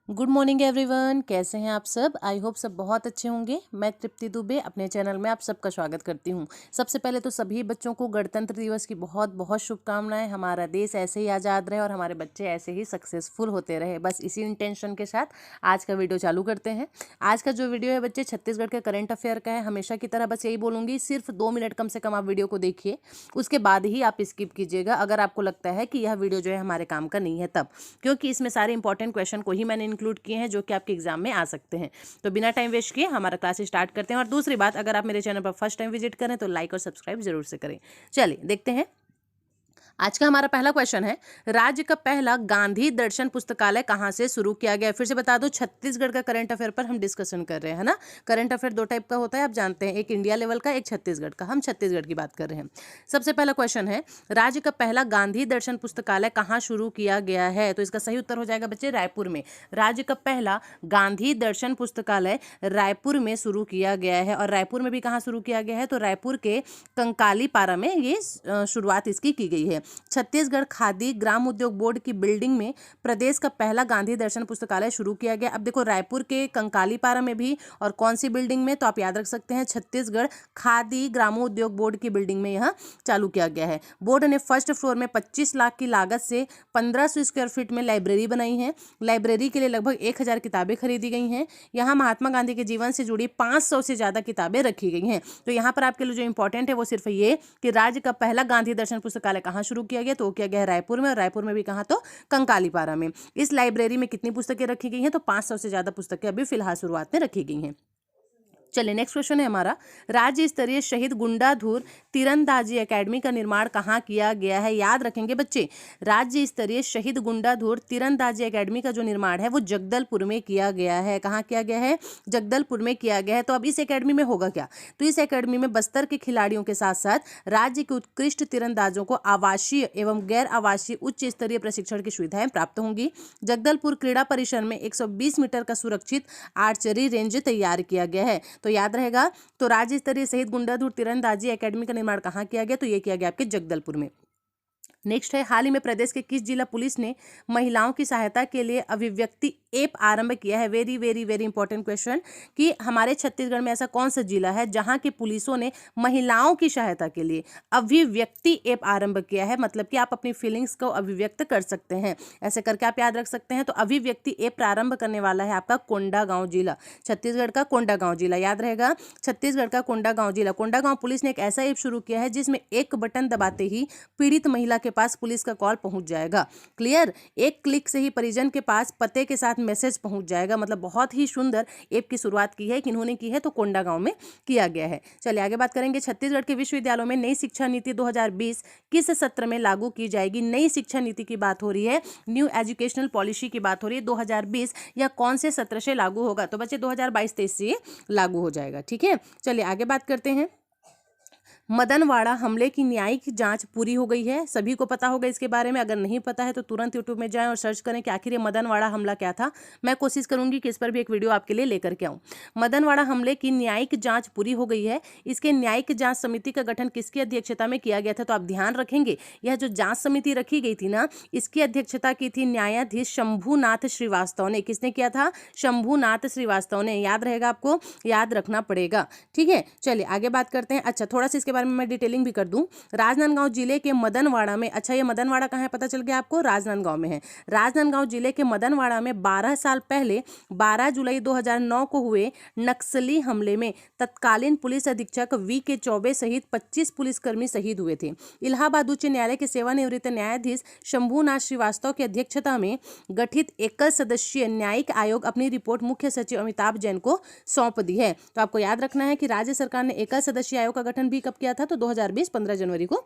Good morning everyone, कैसे हैं आप सब। आई होप सब बहुत अच्छे होंगे। मैं तृप्ति दुबे अपने चैनल में आप सबका स्वागत करती हूं। सबसे पहले तो सभी बच्चों को गणतंत्र दिवस की बहुत बहुत शुभकामनाएं। हमारा देश ऐसे ही आज़ाद रहे और हमारे बच्चे ऐसे ही सक्सेसफुल होते रहे, बस इसी इंटेंशन के साथ आज का वीडियो चालू करते हैं। आज का जो वीडियो है बच्चे छत्तीसगढ़ के करंट अफेयर का है। हमेशा की तरह बस यही बोलूँगी, सिर्फ 2 मिनट कम से कम आप वीडियो को देखिए, उसके बाद ही आप स्किप कीजिएगा अगर आपको लगता है कि यह वीडियो जो है हमारे काम का नहीं है तब, क्योंकि इसमें सारे इंपॉर्टेंट क्वेश्चन को ही मैंने इंक्लूड किए हैं जो कि आपके एग्जाम में आ सकते हैं। तो बिना टाइम वेस्ट किए हमारा क्लास स्टार्ट करते हैं। और दूसरी बात, अगर आप मेरे चैनल पर फर्स्ट टाइम विजिट करें तो लाइक और सब्सक्राइब जरूर से करें। चलिए देखते हैं। आज का हमारा पहला क्वेश्चन है, राज्य का पहला गांधी दर्शन पुस्तकालय कहां से शुरू किया गया। फिर से बता दो, छत्तीसगढ़ का करंट अफेयर पर हम डिस्कशन कर रहे हैं ना। करंट अफेयर 2 टाइप का होता है, आप जानते हैं, एक इंडिया लेवल का, एक छत्तीसगढ़ का। हम छत्तीसगढ़ की बात कर रहे हैं। सबसे पहला क्वेश्चन है, राज्य का पहला गांधी दर्शन पुस्तकालय कहां शुरू किया गया है। तो इसका सही उत्तर हो जाएगा बच्चे रायपुर में। राज्य का पहला गांधी दर्शन पुस्तकालय रायपुर में शुरू किया गया है। और रायपुर में भी कहाँ शुरू किया गया है, तो रायपुर के कंकाली पारा में ये शुरुआत इसकी की गई है। छत्तीसगढ़ खादी ग्राम उद्योग बोर्ड की बिल्डिंग में प्रदेश का पहला गांधी दर्शन पुस्तकालय शुरू किया गया। अब देखो, रायपुर के कंकालीपारा में भी, और कौन सी बिल्डिंग में, तो आप याद रख सकते हैं छत्तीसगढ़ खादी ग्रामोद्योग बोर्ड की बिल्डिंग में यह चालू किया गया है। बोर्ड ने फर्स्ट फ्लोर में 25 लाख की लागत से 1500 स्क्वायर फीट में लाइब्रेरी बनाई है। लाइब्रेरी के लिए लगभग 1000 किताबें खरीदी गई हैं। यहाँ महात्मा गांधी के जीवन से जुड़ी 500 से ज्यादा किताबें रखी गई हैं। तो यहाँ पर आपके लिए जो इंपॉर्टेंट है वो सिर्फ ये कि राज्य का पहला गांधी दर्शन पुस्तकालय कहाँ शुरू किया गया, तो किया गया है रायपुर में। और रायपुर में भी कहाँ, तो कंकालीपारा में। इस लाइब्रेरी में कितनी पुस्तकें रखी गई हैं, तो 500 से ज्यादा पुस्तकें अभी फिलहाल शुरुआत में रखी गई हैं। चलिए नेक्स्ट क्वेश्चन है हमारा, राज्य स्तरीय शहीद गुंडाधुर तीरंदाजी एकेडमी का निर्माण कहाँ किया गया है। याद रखेंगे बच्चे, राज्य स्तरीय शहीद गुंडाधुर तीरंदाजी एकेडमी का जो निर्माण है वो जगदलपुर में किया गया है। कहाँ किया गया है, जगदलपुर में किया गया है। तो अब इस एकेडमी में होगा क्या, तो इस एकेडमी में बस्तर के खिलाड़ियों के साथ साथ राज्य के उत्कृष्ट तीरंदाजों को आवासीय एवं गैर आवासीय उच्च स्तरीय प्रशिक्षण की सुविधाएं प्राप्त होंगी। जगदलपुर क्रीड़ा परिसर में 120 मीटर का सुरक्षित आर्चरी रेंज तैयार किया गया है। तो याद रहेगा, तो राज्य स्तरीय शहीद गुंडाधुर तीरंदाजी एकेडमी का निर्माण कहाँ किया गया, तो ये किया गया आपके जगदलपुर में। नेक्स्ट है, हाल ही में प्रदेश के किस जिला पुलिस ने महिलाओं की सहायता के लिए अभिव्यक्ति ऐप आरंभ किया है। Very very very important question, कि हमारे छत्तीसगढ़ में ऐसा कौन सा जिला है जहां की पुलिसों ने महिलाओं की सहायता के लिए अभिव्यक्ति ऐप आरंभ किया है। मतलब कि आप अपनी फीलिंग्स को अभिव्यक्त कर सकते हैं, ऐसे करके आप याद रख सकते हैं। तो अभिव्यक्ति ऐप प्रारंभ करने वाला है आपका कोंडागांव जिला, छत्तीसगढ़ का कोंडागांव जिला। याद रहेगा, छत्तीसगढ़ का कोंडागांव जिला। कोंडागांव पुलिस ने एक ऐसा ऐप शुरू किया है जिसमें एक बटन दबाते ही पीड़ित महिला के पास पुलिस का कॉल पहुंच जाएगा। क्लियर, एक क्लिक से ही परिजन के पास पते के साथ मैसेज पहुंच जाएगा। मतलब बहुत ही सुंदर ऐप की शुरुआत की है, किन्होंने की है, तो कोंडागांव में किया गया है। चलिए आगे बात करेंगे, छत्तीसगढ़ के विश्वविद्यालयों में नई शिक्षा नीति 2020 किस सत्र में लागू की जाएगी। नई शिक्षा नीति की बात हो रही है, न्यू एजुकेशनल पॉलिसी की बात हो रही है। 2020 या कौन से सत्र से लागू होगा, तो बच्चे 2022-23 से लागू हो जाएगा। ठीक है, चलिए आगे बात करते हैं। मदनवाड़ा हमले की न्यायिक जांच पूरी हो गई है। सभी को पता होगा इसके बारे में, अगर नहीं पता है तो तुरंत यूट्यूब में जाएं और सर्च करें कि आखिर ये मदनवाड़ा हमला क्या था। मैं कोशिश करूंगी कि इस पर भी एक वीडियो आपके लिए लेकर के आऊं। मदनवाड़ा हमले की न्यायिक जांच पूरी हो गई है। इसके न्यायिक जांच समिति का गठन किसकी अध्यक्षता में किया गया था, तो आप ध्यान रखेंगे, यह जो जांच समिति रखी गई थी ना, इसकी अध्यक्षता की थी न्यायाधीश शंभूनाथ श्रीवास्तव ने। किसने किया था, शंभूनाथ श्रीवास्तव ने। याद रहेगा, आपको याद रखना पड़ेगा। ठीक है, चलिए आगे बात करते हैं। अच्छा, थोड़ा सा इसके बारे में मैं डिटेलिंग भी कर दूं। राजनांदगांव जिले के मदनवाड़ा में, अच्छा ये मदनवाड़ा कहाँ है पता चल गया आपको, राजनांदगांव में है। राजनांदगांव जिले के मदनवाड़ा में 12 साल पहले 12 जुलाई 2009 को हुए नक्सली हमले में तत्कालीन पुलिस अधीक्षक वी.के. चौबे सहित 25 पुलिसकर्मी शहीद हुए थे। इलाहाबाद उच्च न्यायालय के सेवानिवृत्त न्यायाधीश शंभूनाथ श्रीवास्तव की अध्यक्षता में गठित एकल सदस्यीय न्यायिक आयोग अपनी रिपोर्ट मुख्य सचिव अमिताभ जैन को सौंप दी है। तो आपको याद रखना है कि राज्य सरकार ने एकल सदस्यीय आयोग का गठन भी कब किया था, तो 2020 15 जनवरी को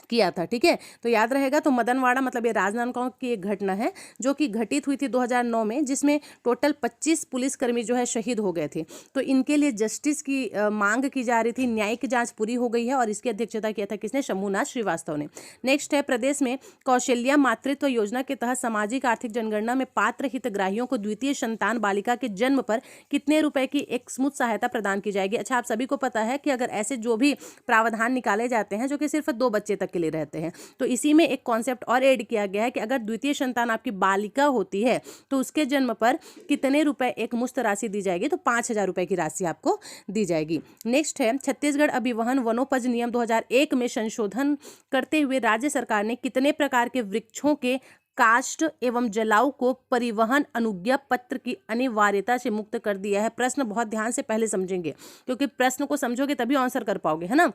किया था। ठीक है, तो याद रहेगा, तो मदनवाड़ा मतलब ये राजनांदगांव की एक घटना है जो कि घटित हुई थी 2009 में, जिसमें टोटल 25 पुलिसकर्मी जो है शहीद हो गए थे। तो इनके लिए जस्टिस की मांग की जा रही थी। न्यायिक जांच पूरी हो गई है और इसकी अध्यक्षता किया था किसने, शंभूनाथ श्रीवास्तव ने। नेक्स्ट है, प्रदेश में कौशल्या मातृत्व योजना के तहत सामाजिक आर्थिक जनगणना में पात्र हितग्राहियों को द्वितीय संतान बालिका के जन्म पर कितने रुपए की एक स्मूथ सहायता प्रदान की जाएगी। अच्छा, आप सभी को पता है कि अगर ऐसे जो भी प्रावधान निकाले जाते हैं जो कि सिर्फ 2 बच्चे तक के के लिए रहते हैं। तो इसी में एक कॉन्सेप्ट और ऐड किया गया है कि अगर द्वितीय संतान आपकी बालिका होती है तो उसके जन्म पर कितने रुपए एक मुफ्त राशि दी जाएगी, तो 5,000 रुपए की राशि आपको दी जाएगी। नेक्स्ट है, छत्तीसगढ़ अभिवहन वनोपज नियम 2001 में संशोधन करते हुए राज्य सरकार ने कितने प्रकार के वृक्षों के काष्ठ एवं जलाऊ को परिवहन अनुज्ञा पत्र की अनिवार्यता से मुक्त कर दिया है। प्रश्न बहुत ध्यान से पहले समझेंगे, क्योंकि प्रश्न को समझोगे तभी आंसर कर पाओगे, है ना।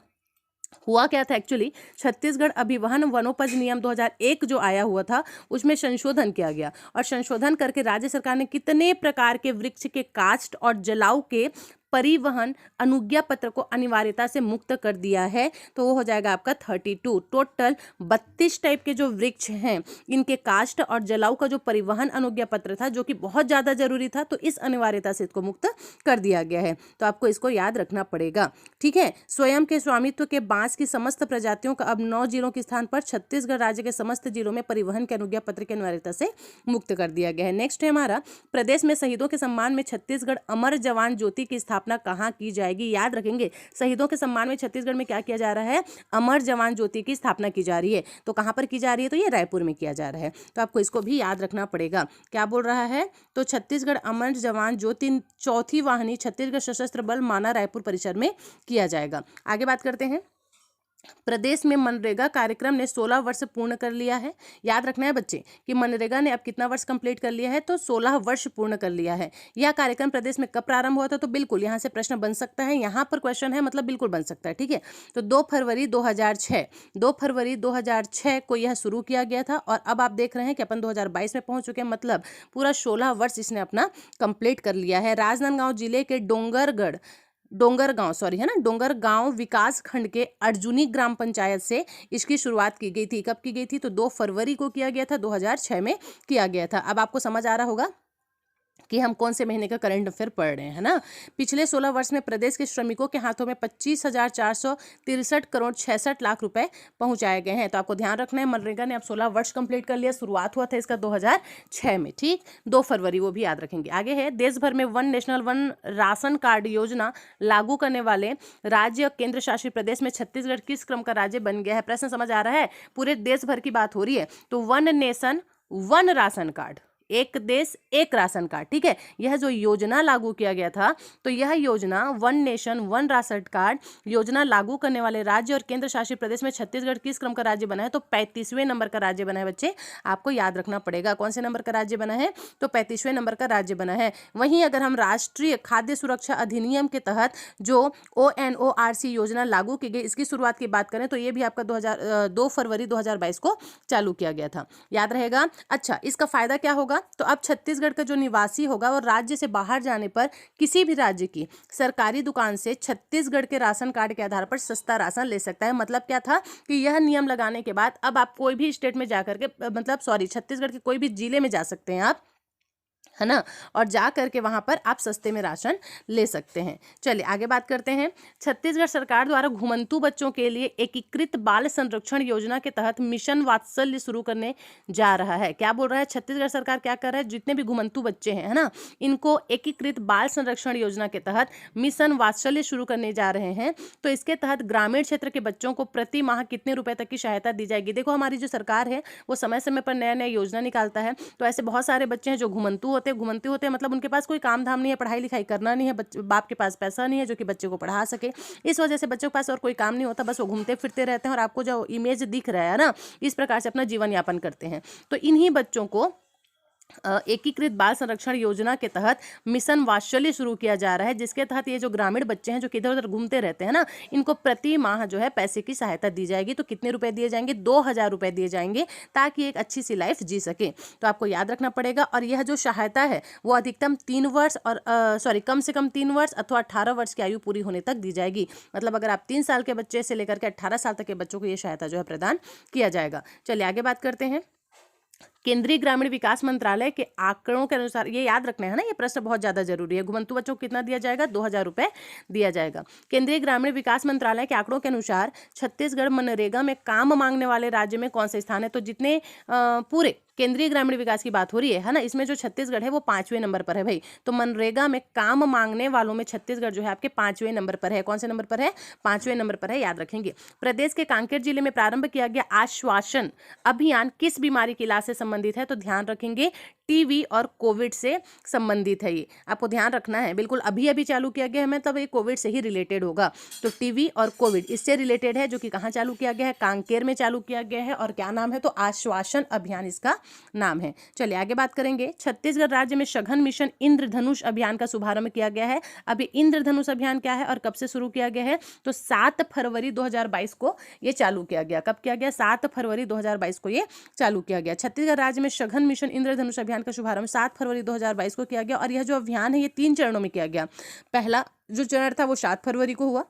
हुआ क्या था एक्चुअली, छत्तीसगढ़ अभिवहन वनोपज नियम 2001 जो आया हुआ था उसमें संशोधन किया गया, और संशोधन करके राज्य सरकार ने कितने प्रकार के वृक्ष के काष्ठ और जलाऊ के परिवहन अनुज्ञा पत्र को अनिवार्यता से मुक्त कर दिया है। तो वो हो जाएगा आपका 32। टोटल 32 टाइप के जो वृक्ष हैं इनके काष्ठ और जलाऊ का जो परिवहन अनुज्ञा पत्र था, जो कि बहुत ज़्यादा जरूरी था, तो इस अनिवार्यता से इसको मुक्त कर दिया गया है। तो आपको इसको याद रखना पड़ेगा, ठीक है। स्वयं के स्वामित्व के बांस की समस्त प्रजातियों का अब 9 जिलों के स्थान पर छत्तीसगढ़ राज्य के समस्त जिलों में परिवहन के अनुज्ञा पत्र की अनिवार्यता से मुक्त कर दिया गया है। नेक्स्ट है हमारा, प्रदेश में शहीदों के सम्मान में छत्तीसगढ़ अमर जवान ज्योति की स्थापना कहां की जाएगी। याद रखेंगे, शहीदों के सम्मान में छत्तीसगढ़ में क्या किया जा रहा है, अमर जवान ज्योति की स्थापना की जा रही है। तो कहां पर की जा रही है, तो ये रायपुर में किया जा रहा है। तो आपको इसको भी याद रखना पड़ेगा। क्या बोल रहा है, तो छत्तीसगढ़ अमर जवान ज्योति चौथी वाहिनी छत्तीसगढ़ सशस्त्र बल माना रायपुर परिसर में किया जाएगा। आगे बात करते हैं, प्रदेश में मनरेगा कार्यक्रम ने 16 वर्ष पूर्ण कर लिया है। याद रखना है बच्चे कि मनरेगा ने अब कितना वर्ष कंप्लीट कर लिया है, तो 16 वर्ष पूर्ण कर लिया है। यह कार्यक्रम प्रदेश में कब प्रारंभ हुआ था, तो बिल्कुल यहाँ से प्रश्न बन सकता है, यहाँ पर क्वेश्चन है मतलब बिल्कुल बन सकता है, ठीक है। तो 2 फरवरी 2006 को यह शुरू किया गया था, और अब आप देख रहे हैं कि अपन 2022 में पहुंच चुके हैं, मतलब पूरा 16 वर्ष इसने अपना कंप्लीट कर लिया है। राजनांदगांव जिले के डोंगरगांव विकास खंड के अर्जुनी ग्राम पंचायत से इसकी शुरुआत की गई थी। कब की गई थी, तो 2 फरवरी को किया गया था, 2006 में किया गया था। अब आपको समझ आ रहा होगा कि हम कौन से महीने का करंट अफेयर पढ़ रहे हैं, है ना। पिछले 16 वर्ष में प्रदेश के श्रमिकों के हाथों में 25,463 करोड़ 66 लाख रुपए पहुंचाए गए हैं। तो आपको ध्यान रखना है, मनरेगा ने अब 16 वर्ष कंप्लीट कर लिया। शुरुआत हुआ था इसका 2006 में, ठीक, 2 फरवरी, वो भी याद रखेंगे। आगे है, देश भर में one national one ration card योजना लागू करने वाले राज्य केंद्र शासित प्रदेश में छत्तीसगढ़ किस क्रम का राज्य बन गया है। प्रश्न समझ आ रहा है, पूरे देश भर की बात हो रही है। तो one nation one ration card, एक देश एक राशन कार्ड, ठीक है। यह जो योजना लागू किया गया था, तो यह योजना one nation one ration card योजना लागू करने वाले राज्य और केंद्र शासित प्रदेश में छत्तीसगढ़ किस क्रम का राज्य बना है, तो 35वें नंबर का राज्य बना है। बच्चे आपको याद रखना पड़ेगा कौन से नंबर का राज्य बना है, तो 35वें नंबर का राज्य बना है। वहीं अगर हम राष्ट्रीय खाद्य सुरक्षा अधिनियम के तहत जो ONORC योजना लागू की गई, इसकी शुरुआत की बात करें तो ये भी आपका 2 फरवरी 2022 को चालू किया गया था, याद रहेगा। अच्छा, इसका फायदा क्या होगा, तो अब छत्तीसगढ़ का जो निवासी होगा और राज्य से बाहर जाने पर किसी भी राज्य की सरकारी दुकान से छत्तीसगढ़ के राशन कार्ड के आधार पर सस्ता राशन ले सकता है। मतलब क्या था कि यह नियम लगाने के बाद अब आप कोई भी स्टेट में जाकर के छत्तीसगढ़ के कोई भी जिले में जा सकते हैं आप, है ना, और जा करके वहां पर आप सस्ते में राशन ले सकते हैं। चलिए आगे बात करते हैं। छत्तीसगढ़ सरकार द्वारा घुमंतू बच्चों के लिए एकीकृत बाल संरक्षण योजना के तहत मिशन वात्सल्य शुरू करने जा रहा है। क्या बोल रहा है, छत्तीसगढ़ सरकार क्या कर रहा है, जितने भी घुमंतू बच्चे हैं, है ना, इनको एकीकृत बाल संरक्षण योजना के तहत मिशन वात्सल्य शुरू करने जा रहे हैं। तो इसके तहत ग्रामीण क्षेत्र के बच्चों को प्रति माह कितने रुपए तक की सहायता दी जाएगी। देखो हमारी जो सरकार है वो समय समय पर नया नया योजना निकालता है। तो ऐसे बहुत सारे बच्चे हैं जो घुमंतू होते हैं, मतलब उनके पास कोई काम धाम नहीं है, पढ़ाई लिखाई करना नहीं है, बाप के पास पैसा नहीं है जो कि बच्चे को पढ़ा सके। इस वजह से बच्चों के पास और कोई काम नहीं होता, बस वो घूमते फिरते रहते हैं और आपको जो इमेज दिख रहा है ना, इस प्रकार से अपना जीवन यापन करते हैं। तो इन्हीं बच्चों को एकीकृत बाल संरक्षण योजना के तहत मिशन वात्सल्य शुरू किया जा रहा है, जिसके तहत ये जो ग्रामीण बच्चे हैं जो कि इधर उधर घूमते रहते हैं ना, इनको प्रति माह जो है पैसे की सहायता दी जाएगी। तो कितने रुपए दिए जाएंगे, 2,000 रुपए दिए जाएंगे, ताकि एक अच्छी सी लाइफ जी सके। तो आपको याद रखना पड़ेगा। और यह जो सहायता है वो अधिकतम 3 वर्ष और कम से कम 3 वर्ष अथवा 18 वर्ष की आयु पूरी होने तक दी जाएगी। मतलब अगर आप 3 साल के बच्चे से लेकर के 18 साल तक के बच्चों को ये सहायता जो है प्रदान किया जाएगा। चलिए आगे बात करते हैं। केंद्रीय ग्रामीण विकास मंत्रालय के आंकड़ों के अनुसार, ये याद रखना है ना, ये प्रश्न बहुत ज्यादा जरूरी है। घुमंतु बच्चों को कितना दिया जाएगा? 2,000 रुपए दिया जाएगा। केंद्रीय ग्रामीण विकास मंत्रालय के आंकड़ों के अनुसार छत्तीसगढ़ मनरेगा में काम मांगने वाले राज्य में कौन से स्थान है? तो जितने पूरे केंद्रीय ग्रामीण विकास की बात हो रही है ना, इसमें जो छत्तीसगढ़ है वो 5वें नंबर पर है भाई। तो मनरेगा में काम मांगने वालों में छत्तीसगढ़ जो है आपके 5वें नंबर पर है। कौन से नंबर पर है? 5वें नंबर पर है, याद रखेंगे। प्रदेश के कांकेर जिले में प्रारंभ किया गया आश्वासन अभियान किस बीमारी के इलाज से संबंधित है? तो ध्यान रखेंगे टीवी और कोविड से संबंधित है। ये आपको ध्यान रखना है, बिल्कुल अभी अभी चालू किया गया है, मतलब ये कोविड से ही रिलेटेड होगा। तो टीवी और कोविड इससे रिलेटेड है, जो कि कहाँ चालू किया गया है? कांकेर में चालू किया गया है। और क्या नाम है? तो आश्वासन अभियान इसका नाम है। चलिए आगे बात करेंगे। छत्तीसगढ़ राज्य में सघन मिशन इंद्रधनुष अभियान का शुभारंभ किया गया है। अभी इंद्रधनुष अभियान क्या है और कब से शुरू किया गया है? तो 7 फरवरी 2022 को ये चालू किया गया। कब किया गया? 7 फरवरी 2022 को ये चालू किया गया। छत्तीसगढ़ राज्य में सघन मिशन इंद्रधनुष अभियान का शुभारंभ 7 फरवरी 2022 को किया गया। और यह जो अभियान है ये 3 चरणों में किया गया। पहला जो चरण था वो 7 फरवरी को हुआ,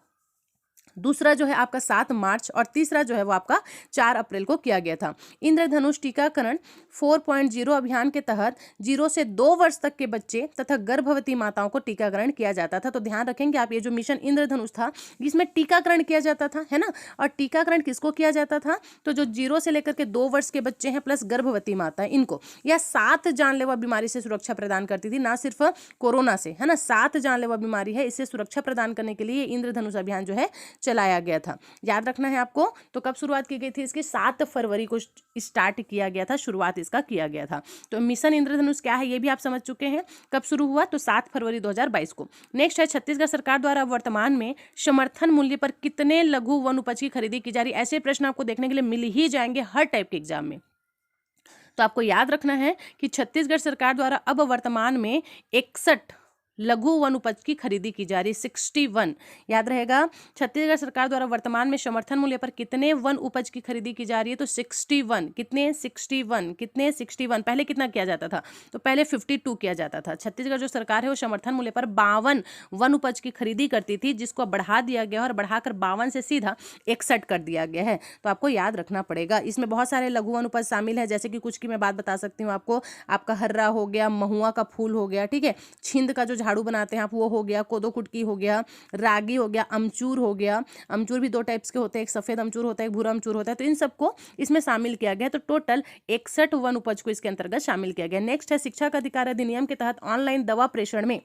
दूसरा जो है आपका 7 मार्च और तीसरा जो है वो आपका 4 अप्रैल को किया गया था। इंद्रधनुष टीकाकरण 4.0 अभियान के तहत 0 से 2 वर्ष तक के बच्चे तथा गर्भवती माताओं को टीकाकरण किया जाता था। तो ध्यान रखेंगे आप, ये जो मिशन इंद्रधनुष था इसमें टीकाकरण किया जाता था, है ना। और टीकाकरण किसको किया जाता था? तो जो 0 से लेकर के 2 वर्ष के बच्चे हैं प्लस गर्भवती माता है, इनको। यह 7 जानलेवा बीमारी से सुरक्षा प्रदान करती थी, ना सिर्फ कोरोना से, है ना। 7 जानलेवा बीमारी है, इससे सुरक्षा प्रदान करने के लिए इंद्रधनुष अभियान जो है चलाया गया था। याद रखना है आपको। तो कब शुरुआत की गई थी इसकी? 7 फरवरी को स्टार्ट किया गया था, शुरुआत इसका किया गया था। तो मिशन इंद्रधनुष क्या है ये भी आप समझ चुके हैं। कब शुरू हुआ? तो 7 फरवरी 2022 को। नेक्स्ट है, छत्तीसगढ़ सरकार द्वारा वर्तमान में समर्थन मूल्य पर कितने लघु वन उपज की खरीदी की जा रही है? ऐसे प्रश्न आपको देखने के लिए मिल ही जाएंगे हर टाइप के एग्जाम में। तो आपको याद रखना है कि छत्तीसगढ़ सरकार द्वारा अब वर्तमान में 61 लघु वन उपज की खरीदी की जा रही है। 61 याद रहेगा। छत्तीसगढ़ सरकार द्वारा वर्तमान में समर्थन मूल्य पर कितने वन उपज की खरीदी की जा रही है? तो 61। कितने? 61। कितने? 61। पहले कितना किया जाता था? तो पहले 52 किया जाता था। छत्तीसगढ़ जो सरकार है वो समर्थन मूल्य पर 52 वन उपज की खरीदी करती थी, जिसको बढ़ा दिया गया और बढ़ाकर 52 से सीधा 61 कर दिया गया है। तो आपको याद रखना पड़ेगा। इसमें बहुत सारे लघु वन उपज शामिल है, जैसे कि कुछ की मैं बात बता सकती हूँ आपको। आपका हर्रा हो गया, महुआ का फूल हो गया, ठीक है, छिंद का जो झाड़ू बनाते हैं आप वो हो गया, कोदो कुटकी हो गया, रागी हो गया, अमचूर हो गया। अमचूर भी 2 टाइप्स के होते हैं, एक सफेद अमचूर होता है, एक भूरा अमचूर होता है। तो इन सबको इसमें शामिल किया गया। तो टोटल 61 वन उपज को इसके अंतर्गत शामिल किया गया। नेक्स्ट है, शिक्षा का अधिकार अधिनियम के तहत ऑनलाइन दवा प्रेषण में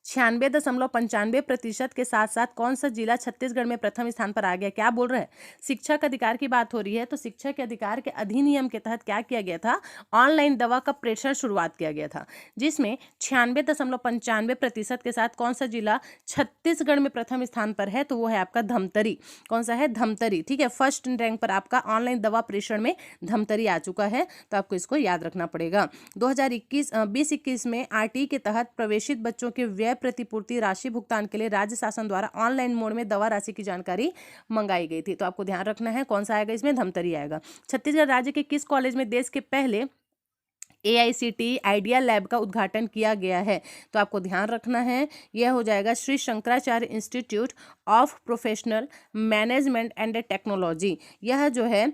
96.95% के साथ साथ कौन सा जिला छत्तीसगढ़ में प्रथम स्थान पर आ गया? क्या बोल रहे हैं? शिक्षा के अधिकार की बात हो रही है। तो शिक्षा के अधिकार के अधिनियम के तहत क्या किया गया था? ऑनलाइन दवा का प्रेषण शुरुआत किया गया था, जिसमें 96.95% के साथ कौन सा जिला छत्तीसगढ़ में प्रथम स्थान पर है? तो वो है आपका धमतरी। कौन सा है? धमतरी, ठीक है। फर्स्ट रैंक पर आपका ऑनलाइन दवा प्रेषण में धमतरी आ चुका है। तो आपको इसको याद रखना पड़ेगा। 2020-21 में आरटी के तहत प्रवेशित बच्चों के व्यय प्रतिपूर्ति राशि भुगतान के लिए राज्य शासन द्वारा ऑनलाइन मोड में दवा राशि की जानकारी मंगाई गई थी। तो आपको ध्यान रखना है कौन सा आएगा इसमें? धमतरी आएगा। छत्तीसगढ़ राज्य के किस कॉलेज में देश के पहले AICTE आइडिया लैब का उद्घाटन किया गया है? तो आपको ध्यान रखना है, यह हो जाएगा Shri Shankaracharya institute of professional management and technology. यह जो है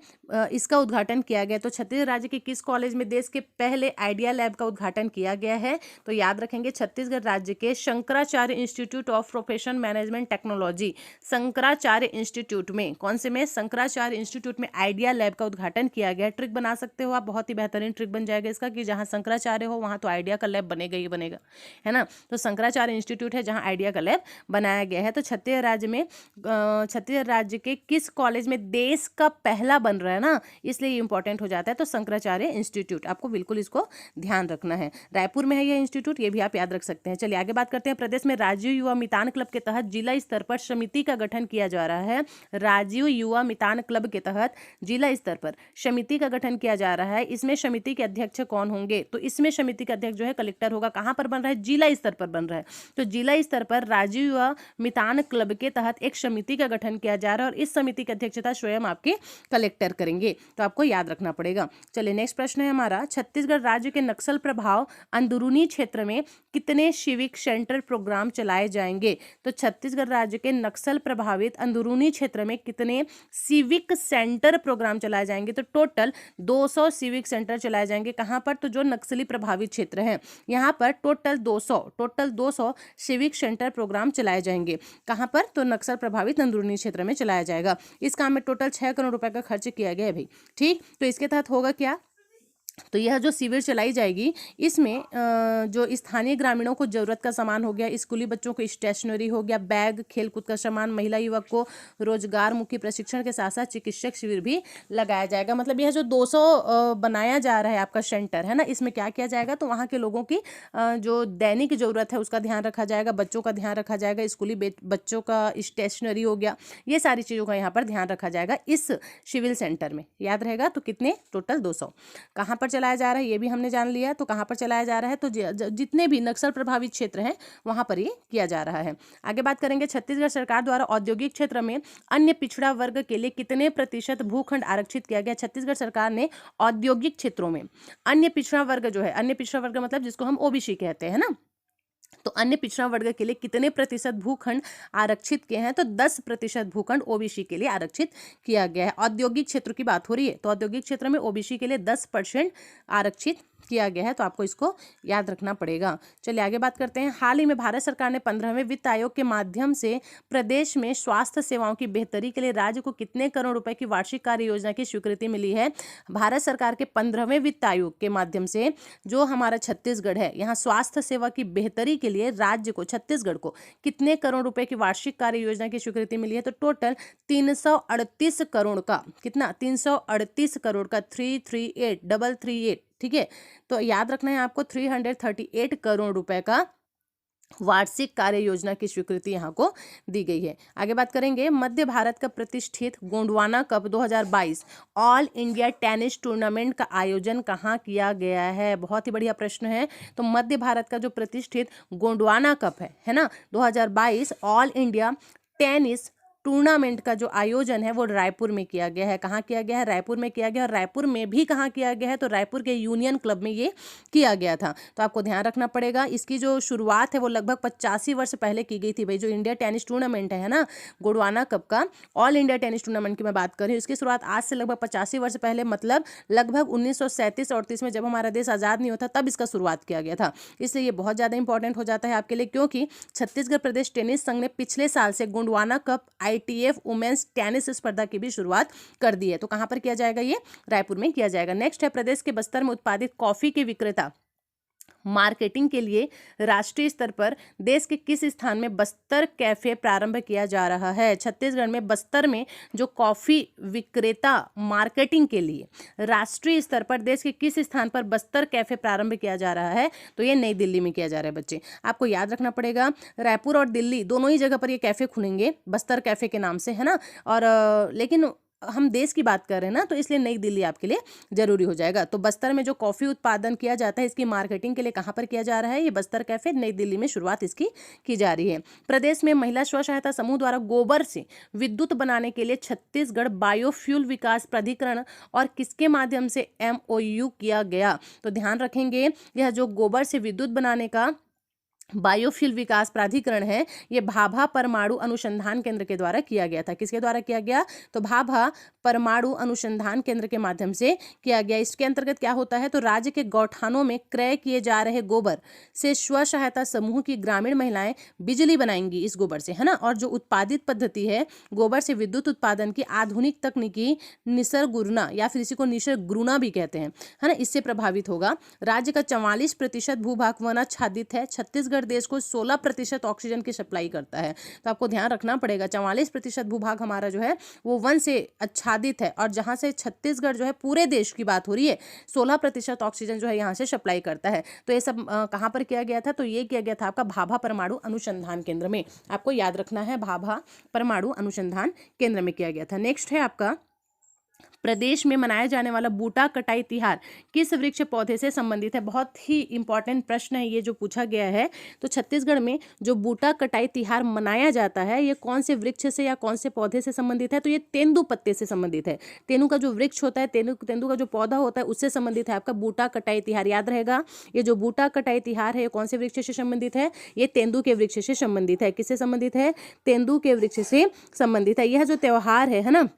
इसका उद्घाटन किया गया। तो छत्तीसगढ़ राज्य के किस कॉलेज में देश के पहले आइडिया लैब का उद्घाटन किया गया है? तो याद रखेंगे छत्तीसगढ़ राज्य के Shankaracharya institute of professional management technology, Shankaracharya institute में। कौन से में? शंकराचार्य इंस्टीट्यूट में आइडिया लैब का उद्घाटन किया गया। ट्रिक बना सकते हो आप, बहुत ही बेहतरीन ट्रिक बन जाएगा इसका कि जहां शंकराचार्य हो वहां तो आइडिया का लैब बनेगा ही बनेगा, है ना। तो शंकराचार्य इंस्टीट्यूट है जहां आइडिया का लैब बनाया गया है। तो छत्तीसगढ़ राज्य के किस कॉलेज में देश का पहला बन रहा है ना, इसलिए ये इंपॉर्टेंट हो जाता है। तो शंकराचार्य इंस्टीट्यूट, आपको बिल्कुल इसको ध्यान रखना है। रायपुर में है यह इंस्टीट्यूट, ये भी आप याद रख सकते हैं। चलिए आगे बात करते हैं। प्रदेश में राजीव युवा मितान क्लब के तहत जिला स्तर पर समिति का गठन किया जा रहा है। राजीव युवा मितान क्लब के तहत जिला स्तर पर समिति का गठन किया जा रहा है। इसमें समिति के अध्यक्ष कौन होंगे? तो इसमें समिति का अध्यक्ष जो है कलेक्टर होगा। कहां पर बन रहा है? जिला स्तर पर बन रहा है। तो जिला स्तर पर राजीव युवा मितान क्लब के तहत एक समिति का गठन किया जा रहा है और इस समिति की अध्यक्षता स्वयं आपके कलेक्टर करेंगे। करेंगे, तो आपको याद रखना पड़ेगा। चलिए नेक्स्ट प्रश्न है हमारा, छत्तीसगढ़ राज्य के नक्सल प्रभाव अंदरूनी क्षेत्र में कितने सिविक सेंटर प्रोग्राम चलाए जाएंगे? तो छत्तीसगढ़ राज्य के नक्सल प्रभावित अंदरूनी क्षेत्र में कितने सिविक सेंटर प्रोग्राम चलाए जाएंगे? तो टोटल 200 सिविक सेंटर चलाए जाएंगे। कहां पर? तो जो नक्सली प्रभावित क्षेत्र है यहां पर टोटल 200 सिविक सेंटर प्रोग्राम चलाए जाएंगे। कहां पर? तो नक्सल प्रभावित अंदरूनी क्षेत्र में चलाया जाएगा। इस काम में टोटल 6 करोड़ रुपए का खर्च किया गया है भाई। ठीक, तो इसके तहत होगा क्या? तो यह जो शिविर चलाई जाएगी इसमें जो स्थानीय ग्रामीणों को जरूरत का सामान हो गया, स्कूली बच्चों को स्टेशनरी हो गया, बैग, खेलकूद का सामान, महिला युवक को रोजगार मुखी प्रशिक्षण के साथ साथ चिकित्सक शिविर भी लगाया जाएगा। मतलब यह जो 200 बनाया जा रहा है आपका सेंटर है ना, इसमें क्या किया जाएगा? तो वहाँ के लोगों की जो दैनिक जरूरत है उसका ध्यान रखा जाएगा, बच्चों का ध्यान रखा जाएगा, स्कूली बच्चों का स्टेशनरी हो गया, ये सारी चीज़ों का यहाँ पर ध्यान रखा जाएगा इस सिविल सेंटर में। याद रहेगा। तो कितने? टोटल 200। कहाँ पर चलाया जा रहा है ये भी हमने जान लिया। तो कहाँ पर चलाया जा रहा है? तो जितने भी नक्सल प्रभावित क्षेत्र हैं वहाँ पर ये किया जा रहा है। आगे बात करेंगे, छत्तीसगढ़ सरकार द्वारा औद्योगिक क्षेत्र में अन्य पिछड़ा वर्ग के लिए कितने प्रतिशत भूखंड आरक्षित किया गया? छत्तीसगढ़ सरकार ने औद्योगिक क्षेत्रों में अन्य पिछड़ा वर्ग जो है, अन्य पिछड़ा वर्ग मतलब जिसको हम ओबीसी कहते हैं ना, तो अन्य पिछड़ा वर्ग के लिए कितने प्रतिशत भूखंड आरक्षित किए हैं? तो 10% भूखंड ओबीसी के लिए आरक्षित किया गया है। औद्योगिक क्षेत्र की बात हो रही है, तो औद्योगिक क्षेत्र में ओबीसी के लिए 10% आरक्षित किया गया है, तो आपको इसको याद रखना पड़ेगा। चलिए आगे बात करते हैं। हाल ही में भारत सरकार ने 15वें वित्त आयोग के माध्यम से प्रदेश में स्वास्थ्य सेवाओं की बेहतरी के लिए राज्य को कितने करोड़ रुपए की वार्षिक कार्य योजना की स्वीकृति मिली है? भारत सरकार के 15वें वित्त आयोग के माध्यम से जो हमारा छत्तीसगढ़ है, यहाँ स्वास्थ्य सेवा की बेहतरी के लिए राज्य को, छत्तीसगढ़ को कितने करोड़ रुपए की वार्षिक कार्य योजना की स्वीकृति मिली है? तो टोटल 338 करोड़ का, कितना? 338 करोड़ का, 338 ठीक है। तो याद रखना है आपको, 338 करोड़ रुपए का वार्षिक कार्य योजना की स्वीकृति यहाँ को दी गई है। आगे बात करेंगे, मध्य भारत का प्रतिष्ठित Gondwana cup 2022 all India tennis tournament का आयोजन कहाँ किया गया है? बहुत ही बढ़िया प्रश्न है। तो मध्य भारत का जो प्रतिष्ठित गोंडवाना कप है ना, 2022 ऑल इंडिया टेनिस टूर्नामेंट का जो आयोजन है वो रायपुर में किया गया है। कहाँ किया गया है? रायपुर में किया गया। और रायपुर में भी कहाँ किया गया है? तो रायपुर के यूनियन क्लब में ये किया गया था। तो आपको ध्यान रखना पड़ेगा। इसकी जो शुरुआत है वो लगभग 85 वर्ष पहले की गई थी भाई। जो इंडिया टेनिस टूर्नामेंट है ना, गोंडवाना कप का ऑल इंडिया टेनिस टूर्नामेंट की मैं बात कर रही हूँ, इसकी शुरुआत आज से लगभग 85 वर्ष पहले, मतलब लगभग 1937-38 में जब हमारा देश आज़ाद नहीं होता तब इसका शुरुआत किया गया था। इसलिए ये बहुत ज़्यादा इंपॉर्टेंट हो जाता है आपके लिए, क्योंकि छत्तीसगढ़ प्रदेश टेनिस संघ ने पिछले साल से Gondwana cup ITF women's tennis स्पर्धा की भी शुरुआत कर दी है। तो कहां पर किया जाएगा? ये रायपुर में किया जाएगा। नेक्स्ट है, प्रदेश के बस्तर में उत्पादित कॉफी के विक्रेता मार्केटिंग के लिए राष्ट्रीय स्तर पर देश के किस स्थान में बस्तर कैफे प्रारंभ किया जा रहा है? छत्तीसगढ़ में बस्तर में जो कॉफी विक्रेता मार्केटिंग के लिए राष्ट्रीय स्तर पर देश के किस स्थान पर बस्तर कैफे प्रारंभ किया जा रहा है? तो ये नई दिल्ली में किया जा रहा है बच्चे। आपको याद रखना पड़ेगा, रायपुर और दिल्ली दोनों ही जगह पर ये कैफे खुलेंगे बस्तर कैफे के नाम से, है ना। और लेकिन हम देश की बात कर रहे हैं ना, तो इसलिए नई दिल्ली आपके लिए जरूरी हो जाएगा। तो बस्तर में जो कॉफी उत्पादन किया जाता है इसकी मार्केटिंग के लिए कहां पर किया जा रहा है? ये बस्तर कैफे, नई दिल्ली में शुरुआत इसकी की जा रही है। प्रदेश में महिला स्व सहायता समूह द्वारा गोबर से विद्युत बनाने के लिए छत्तीसगढ़ बायोफ्यूल विकास प्राधिकरण और किसके माध्यम से MOU किया गया? तो ध्यान रखेंगे, यह जो गोबर से विद्युत बनाने का बायोफ्यूल विकास प्राधिकरण है, ये भाभा परमाणु अनुसंधान केंद्र के द्वारा किया गया था। किसके द्वारा किया गया? तो भाभा परमाणु अनुसंधान केंद्र के माध्यम से किया गया। इसके अंतर्गत क्या होता है? तो राज्य के गौठानों में क्रय किए जा रहे गोबर से स्व सहायता समूह की ग्रामीण महिलाएं बिजली बनाएंगी इस गोबर से, है ना। और जो उत्पादित पद्धति है गोबर से विद्युत उत्पादन की, आधुनिक तकनीकी निसर्गुना या फिर इसी को निसर्गुना भी कहते हैं, है ना, इससे प्रभावित होगा। राज्य का 44% भूभाग वनाच्छादित है। छत्तीसगढ़ देश को 16% ऑक्सीजन की सप्लाई करता है। तो आपको ध्यान रखना पड़ेगा, 44% भूभाग हमारा जो है वो वन से आच्छादित है, और जहां से छत्तीसगढ़ जो है पूरे देश की बात हो रही है, 16% ऑक्सीजन जो है यहाँ से सप्लाई करता है। तो ये सब कहाँ पर किया गया था? तो ये किया गया था आपका भाभा परमाणु अनुसंधान केंद्र में। आपको याद रखना है, भाभा परमाणु अनुसंधान केंद्र में किया गया था। नेक्स्ट है आपका प्रदेश में मनाया जाने वाला बूटा कटाई तिहार किस वृक्ष पौधे से संबंधित है? बहुत ही इंपॉर्टेंट प्रश्न है ये जो पूछा गया है। तो छत्तीसगढ़ में जो बूटा कटाई तिहार मनाया जाता है ये कौन से वृक्ष से या कौन से पौधे से संबंधित है? तो ये तेंदू पत्ते से संबंधित है। तेंदू का जो वृक्ष होता है, तेंदू का जो पौधा होता है उससे संबंधित है आपका बूटा कटाई तिहार। याद रहेगा, ये जो बूटा कटाई तिहार है ये कौन से वृक्ष से संबंधित है? ये तेंदू के वृक्ष से संबंधित है। किससे संबंधित है? तेंदू के वृक्ष से संबंधित है। यह जो त्योहार है ना,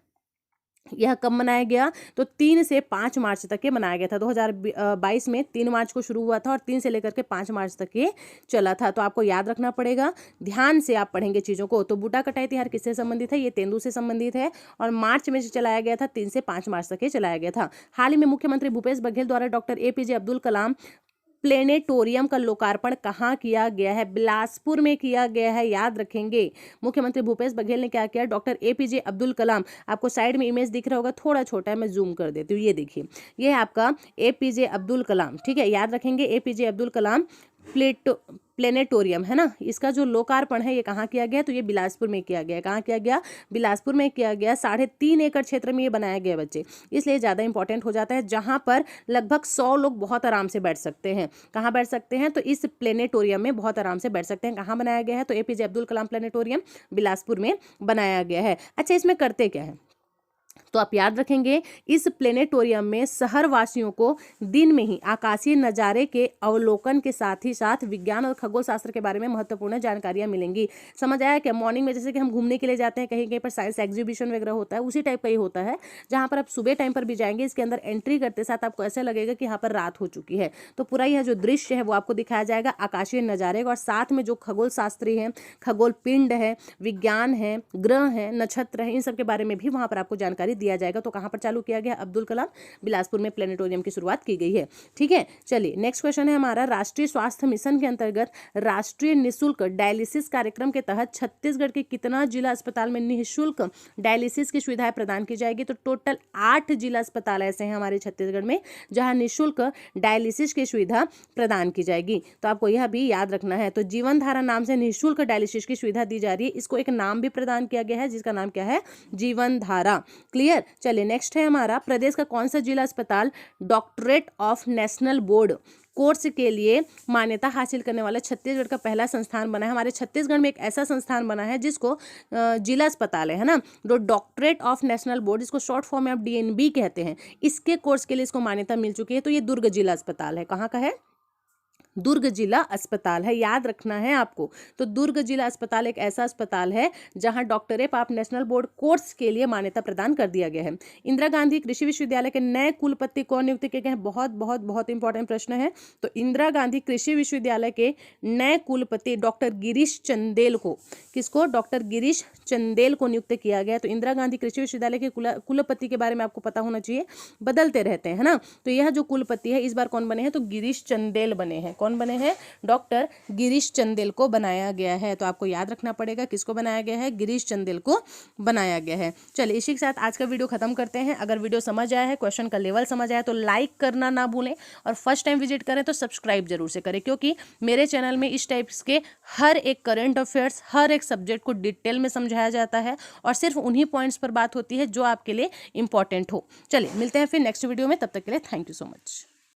यह कब मनाया गया? तो 3 से 5 मार्च तक ये मनाया गया था। 2022 में 3 मार्च को शुरू हुआ था और 3 से लेकर के 5 मार्च तक ये चला था। तो आपको याद रखना पड़ेगा, ध्यान से आप पढ़ेंगे चीज़ों को। तो बूटा कटाई तिहार किससे संबंधित है? ये तेंदू से संबंधित है और मार्च में चलाया गया था, 3 से 5 मार्च तक ये चलाया गया था। हाल ही में मुख्यमंत्री भूपेश बघेल द्वारा doctor APJ Abdul Kalam planetarium का लोकार्पण कहाँ किया गया है? बिलासपुर में किया गया है, याद रखेंगे। मुख्यमंत्री भूपेश बघेल ने क्या किया? डॉक्टर APJ अब्दुल कलाम, आपको साइड में इमेज दिख रहा होगा, थोड़ा छोटा है, मैं जूम कर देती हूँ। ये देखिए, ये है आपका APJ अब्दुल कलाम, ठीक है, याद रखेंगे। APJ अब्दुल कलाम प्लेनेटोरियम है ना, इसका जो लोकार्पण है ये कहाँ किया गया? तो ये बिलासपुर में किया गया। कहाँ किया गया? बिलासपुर में किया गया। 3.5 एकड़ क्षेत्र में ये बनाया गया बच्चे, इसलिए ज़्यादा इंपॉर्टेंट हो जाता है, जहाँ पर लगभग 100 लोग बहुत आराम से बैठ सकते हैं। कहाँ बैठ सकते हैं? तो इस प्लेनेटोरियम में बहुत आराम से बैठ सकते हैं। कहाँ बनाया गया है? तो APJ अब्दुल कलाम प्लेनेटोरियम बिलासपुर में बनाया गया है। अच्छा, इसमें करते क्या है? तो आप याद रखेंगे, इस प्लेनेटोरियम में शहर वासियों को दिन में ही आकाशीय नज़ारे के अवलोकन के साथ ही साथ विज्ञान और खगोल शास्त्र के बारे में महत्वपूर्ण जानकारियां मिलेंगी। समझ आया क्या? मॉर्निंग में जैसे कि हम घूमने के लिए जाते हैं, कहीं कहीं पर साइंस एग्जीबिशन वगैरह होता है, उसी टाइप का ही होता है, जहाँ पर आप सुबह टाइम पर भी जाएंगे, इसके अंदर एंट्री करते साथ आपको ऐसा लगेगा कि यहाँ पर रात हो चुकी है। तो पूरा यह जो दृश्य है वो आपको दिखाया जाएगा, आकाशीय नज़ारे, और साथ में जो खगोल शास्त्री हैं, खगोल पिंड है, विज्ञान है, ग्रह है, नक्षत्र है, इन सब के बारे में भी वहाँ पर आपको जानकारी दिया जाएगा। तो कहाँ पर चालू किया गया? अब्दुल कलाम बिलासपुर में प्लेनेटोरियम की शुरुआत की गई है, ठीक है। चलिए, नेक्स्ट क्वेश्चन है हमारा, राष्ट्रीय स्वास्थ्य मिशन के अंतर्गत राष्ट्रीय निःशुल्क डायलिसिस कार्यक्रम के तहत छत्तीसगढ़ के कितना जिला अस्पताल में निःशुल्क डायलिसिस की सुविधाएं प्रदान की जाएगी? तो टोटल 8 जिला अस्पताल ऐसे हैं हमारे छत्तीसगढ़ में जहां निःशुल्क डायलिसिस की सुविधा प्रदान की जाएगी। तो आपको यह भी याद रखना है। तो जीवन धारा नाम से निःशुल्क डायलिसिस की सुविधा दी जा रही है, इसको एक नाम भी प्रदान किया गया है जिसका नाम क्या है? जीवन धारा। क्लियर? चलिए, नेक्स्ट है हमारा, प्रदेश का कौन सा जिला अस्पताल doctorate of national board course के लिए मान्यता हासिल करने वाला छत्तीसगढ़ का पहला संस्थान बना है? हमारे छत्तीसगढ़ में एक ऐसा संस्थान बना है जिसको जिला अस्पताल है ना, जो डॉक्टरेट ऑफ नेशनल बोर्ड, इसको शॉर्ट फॉर्म में आप DNB कहते हैं, इसके कोर्स के लिए इसको मान्यता मिल चुकी है। तो ये दुर्ग जिला अस्पताल है। कहाँ का है? दुर्ग जिला अस्पताल है, याद रखना है आपको। तो दुर्ग जिला अस्पताल एक ऐसा अस्पताल है जहां doctorate of national board course के लिए मान्यता प्रदान कर दिया गया है। इंदिरा गांधी कृषि विश्वविद्यालय के नए कुलपति कौन नियुक्त किए गए हैं? बहुत बहुत बहुत इंपॉर्टेंट प्रश्न है। तो इंदिरा गांधी कृषि विश्वविद्यालय के नए कुलपति डॉक्टर गिरीश चंदेल को, किसको? डॉक्टर गिरीश चंदेल को नियुक्त किया गया। तो इंदिरा गांधी कृषि विश्वविद्यालय के कुलपति के बारे में आपको पता होना चाहिए, बदलते रहते हैं, है ना। तो यह जो कुलपति है इस बार कौन बने हैं? तो गिरीश चंदेल बने हैं। कौन बने हैं? डॉक्टर गिरीश चंदेल को बनाया गया है। तो आपको याद रखना पड़ेगा किसको बनाया गया है? गिरीश चंदेल को बनाया गया है। चलिए, इसी के साथ आज का वीडियो खत्म करते हैं। अगर वीडियो समझ आया है, क्वेश्चन का लेवल समझ आया तो लाइक करना ना भूलें, और फर्स्ट टाइम विजिट करें तो सब्सक्राइब जरूर से करें, क्योंकि मेरे चैनल में इस टाइप के हर एक करंट अफेयर्स, हर एक सब्जेक्ट को डिटेल में समझाया जाता है और सिर्फ उन्हीं पॉइंट्स पर बात होती है जो आपके लिए इंपॉर्टेंट हो। चलिए, मिलते हैं फिर नेक्स्ट वीडियो में, तब तक के लिए थैंक यू सो मच।